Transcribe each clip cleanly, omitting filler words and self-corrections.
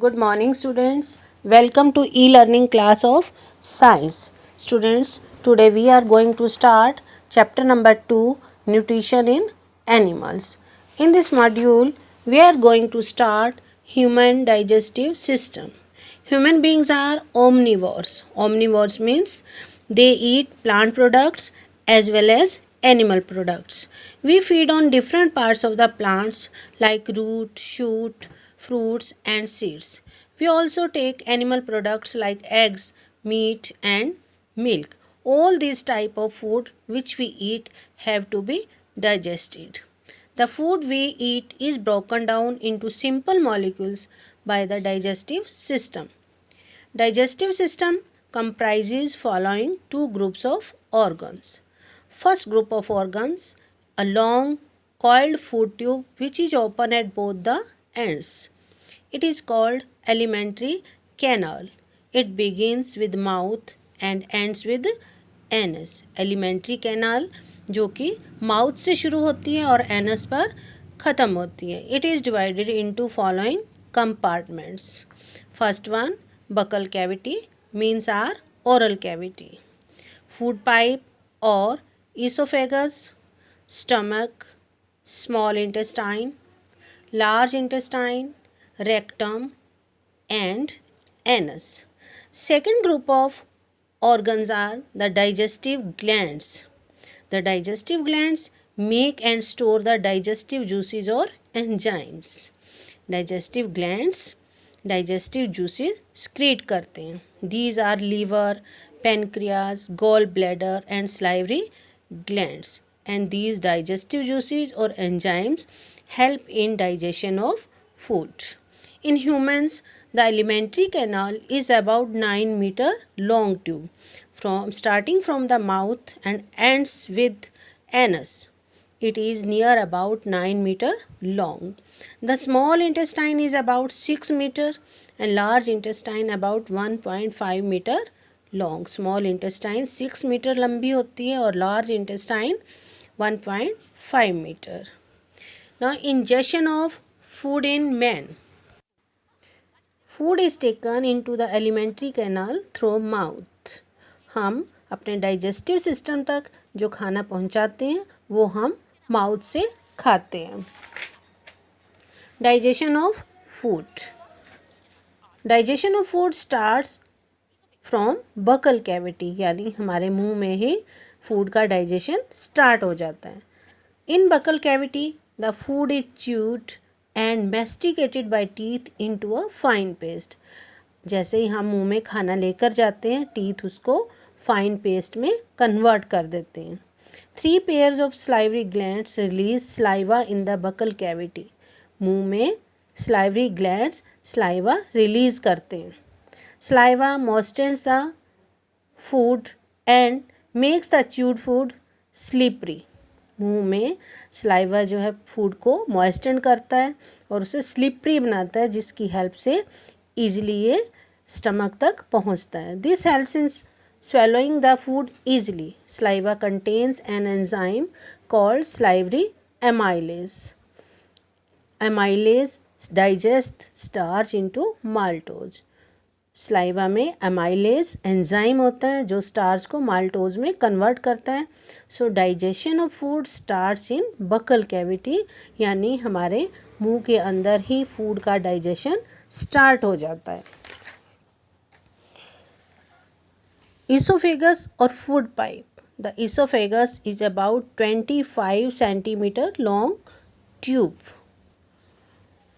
Good morning, students. Welcome to e-learning class of science. Students, today we are going to start chapter number 2, nutrition in animals. In this module, we are going to start human digestive system. Human beings are omnivores. Omnivores means they eat plant products as well as animal products. We feed on different parts of the plants like root, shoot, fruits and seeds. We also take animal products like eggs, meat and milk. All these type of food which we eat have to be digested. The food we eat is broken down into simple molecules by the digestive system. Digestive system comprises following two groups of organs. First group of organs, a long coiled food tube which is open at both the ends. It is called alimentary canal. It begins with mouth and ends with anus. Alimentary canal जो कि mouth से शुरू होती है और anus पर ख़त्म होती है. It is divided into following compartments. First one, buccal cavity means our oral cavity. Food pipe or esophagus, stomach, small intestine, large intestine, rectum and anus. Second group of organs are the digestive glands. The digestive glands make and store the digestive juices or enzymes. Digestive glands digestive juices secrete करते हैं. These are liver, pancreas, gallbladder and salivary glands. And these digestive juices or enzymes help in digestion of food. In humans, the alimentary canal is about 9 meter long tube starting from the mouth and ends with anus. It is near about 9 meter long. The small intestine is about 6 meter and large intestine about 1.5 meter long. Small intestine 6 meter लंबी होती है और large intestine 1.5 meter. Now ingestion of food in man. Food is taken into the alimentary canal through mouth. हम अपने digestive system तक जो खाना पहुंचाते हैं वो हम माउथ से खाते हैं. Digestion of food. Digestion of food starts from buccal cavity यानी हमारे मुंह में ही फूड का डाइजेशन स्टार्ट हो जाता है. In buccal cavity the food is chewed and masticated by teeth into a fine paste. जैसे ही हम मुंह में खाना लेकर जाते हैं टीथ उसको फाइन पेस्ट में कन्वर्ट कर देते हैं. 3 pairs of salivary glands release saliva in the buccal cavity. मुंह में salivary glands saliva release करते हैं. Saliva moistens the food and makes the chewed food slippery. मुंह में saliva जो है फूड को मॉइस्टन करता है और उसे स्लिपरी बनाता है जिसकी हेल्प से ईजिली ये स्टमक तक पहुंचता है. This helps in swallowing the food easily. Saliva contains an enzyme called salivary amylase. Amylase digests starch into maltose. Saliva में amylase enzyme होता है जो starch को maltose में convert करता है. So digestion of food starts in buccal cavity यानी हमारे मुंह के अंदर ही food का digestion start हो जाता है. Esophagus or food pipe. The esophagus is about 25 centimeter long tube.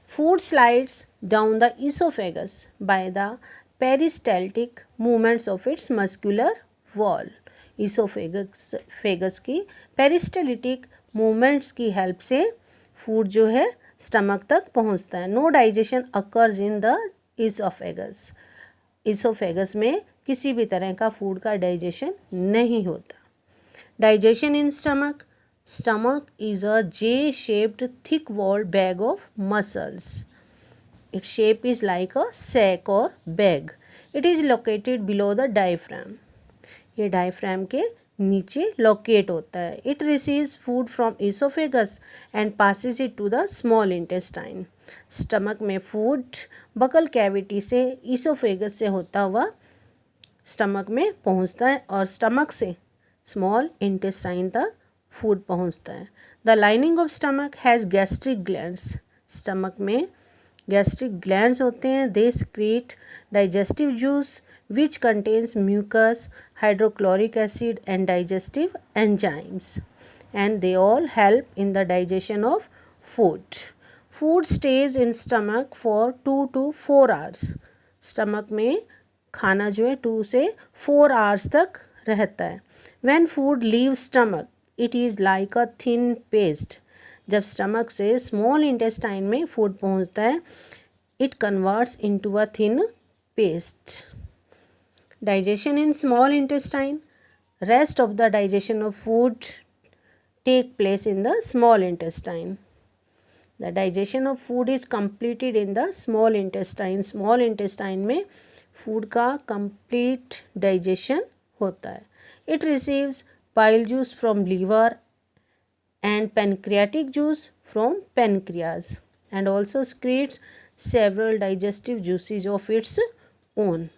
Food slides down the esophagus by the peristaltic movements of its muscular wall. Esophagus की peristaltic movements की help से food जो है stomach तक पहुँचता है. No digestion occurs in the esophagus. esophagus में किसी भी तरह का फूड का डाइजेशन नहीं होता. Digestion in stomach. Stomach is a J shaped thick walled bag of muscles. Its shape is like a sac और bag. It is located below the diaphragm. ये डायफ्राम के नीचे लोकेट होता है. It receives food from oesophagus and passes it to the small intestine. Stomach में food buccal cavity से oesophagus से होता हुआ स्टमक में पहुंचता है और स्टमक से स्मॉल इंटेस्टाइन तक फूड पहुंचता है. The lining of stomach has gastric glands. Stomach में गैस्ट्रिक ग्लैंड्स होते हैं. दे secrete digestive juice which contains mucus, hydrochloric acid and digestive enzymes, and they all help in the digestion of food. Food stays in stomach for 2 to 4 hours. Stomach में खाना जो है 2 से 4 hours तक रहता है. When food leaves stomach, it is like a thin paste. जब stomach से स्मॉल इंटेस्टाइन में फूड पहुंचता है, it converts into a thin paste. Digestion in small intestine. Rest of the digestion of food take place in the small intestine. The digestion of food is completed in the small intestine. Small intestine में food का complete digestion होता है. It receives bile juice from liver and pancreatic juice from pancreas and also secretes several digestive juices of its own.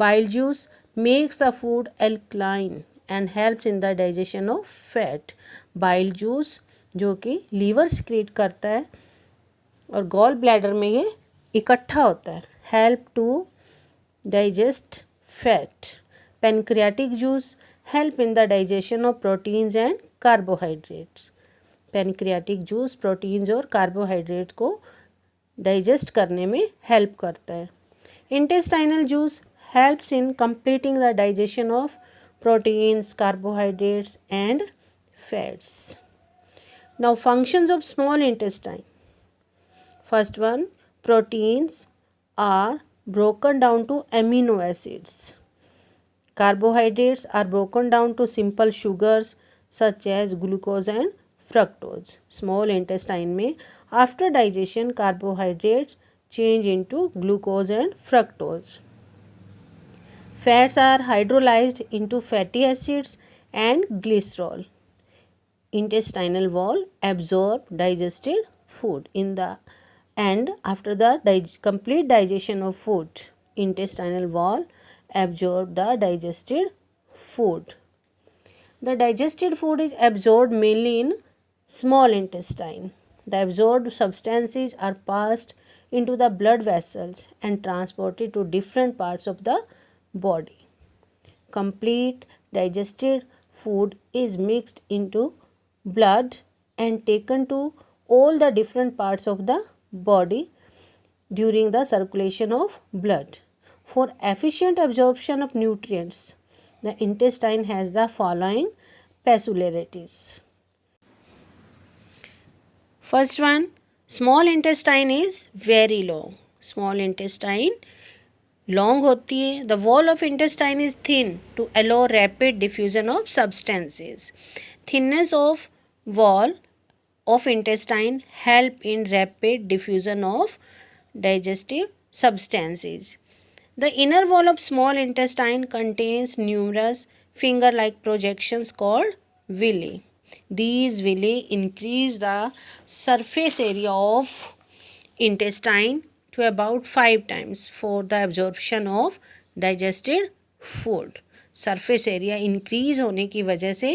Bile juice makes the food alkaline and helps in the digestion of fat. Bile juice जो कि liver secrete करता है और gall bladder में ये इकट्ठा होता है. Help to digest fat. Pancreatic juice help in the digestion of proteins and carbohydrates. Pancreatic juice proteins और कार्बोहाइड्रेट को डाइजेस्ट करने में हेल्प करता है. Intestinal juice helps in completing the digestion of proteins, carbohydrates and fats. Now functions of small intestine. First one, proteins are broken down to amino acids. Carbohydrates are broken down to simple sugars such as glucose and fructose. Small intestine में after digestion carbohydrates change into glucose and fructose. Fats are hydrolyzed into fatty acids and glycerol. Intestinal wall absorb digested food in the and after the complete digestion of food, intestinal wall absorb the digested food. The digested food is absorbed mainly in small intestine. The absorbed substances are passed into the blood vessels and transported to different parts of the body. Complete digested food is mixed into blood and taken to all the different parts of the body during the circulation of blood. For efficient absorption of nutrients, the intestine has the following peculiarities. First one, small intestine is very long. Small intestine long होती है. The wall of intestine is thin to allow rapid diffusion of substances. Thinness of wall of intestine help in rapid diffusion of digestive substances. The inner wall of small intestine contains numerous finger-like projections called villi. These villi increase the surface area of intestine to about 5 times for the absorption of digested food. Surface area increase होने की वजह से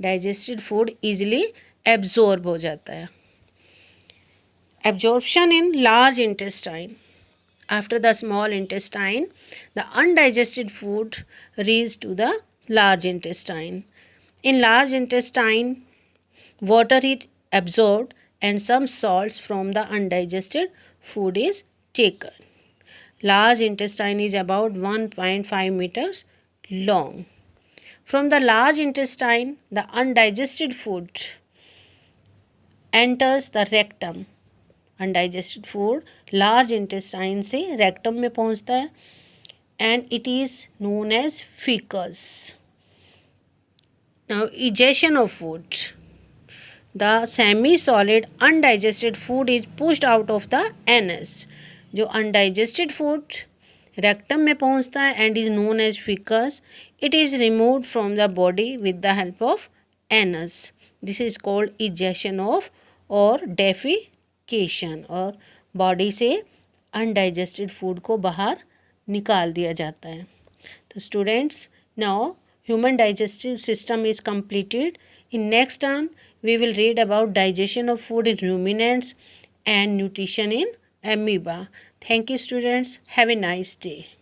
digested food easily absorb हो जाता है. Absorption in large intestine. After the small intestine the undigested food reach to the large intestine. In large intestine water is absorbed and some salts from the undigested food is taken. Large intestine is about 1.5 meters long. From the large intestine, the undigested food enters the rectum. Undigested food large intestine से rectum में पहुंचता है and it is known as fecus. Now, egestion of food. The semi-solid undigested food is pushed out of the anus. जो undigested food rectum में पहुंचता है and is known as faeces. It is removed from the body with the help of anus. This is called egestion of or defecation. और body से undigested food को बाहर निकाल दिया जाता है. तो students, now human digestive system is completed. In next turn, we will read about digestion of food in ruminants and nutrition in amoeba. Thank you, students. Have a nice day.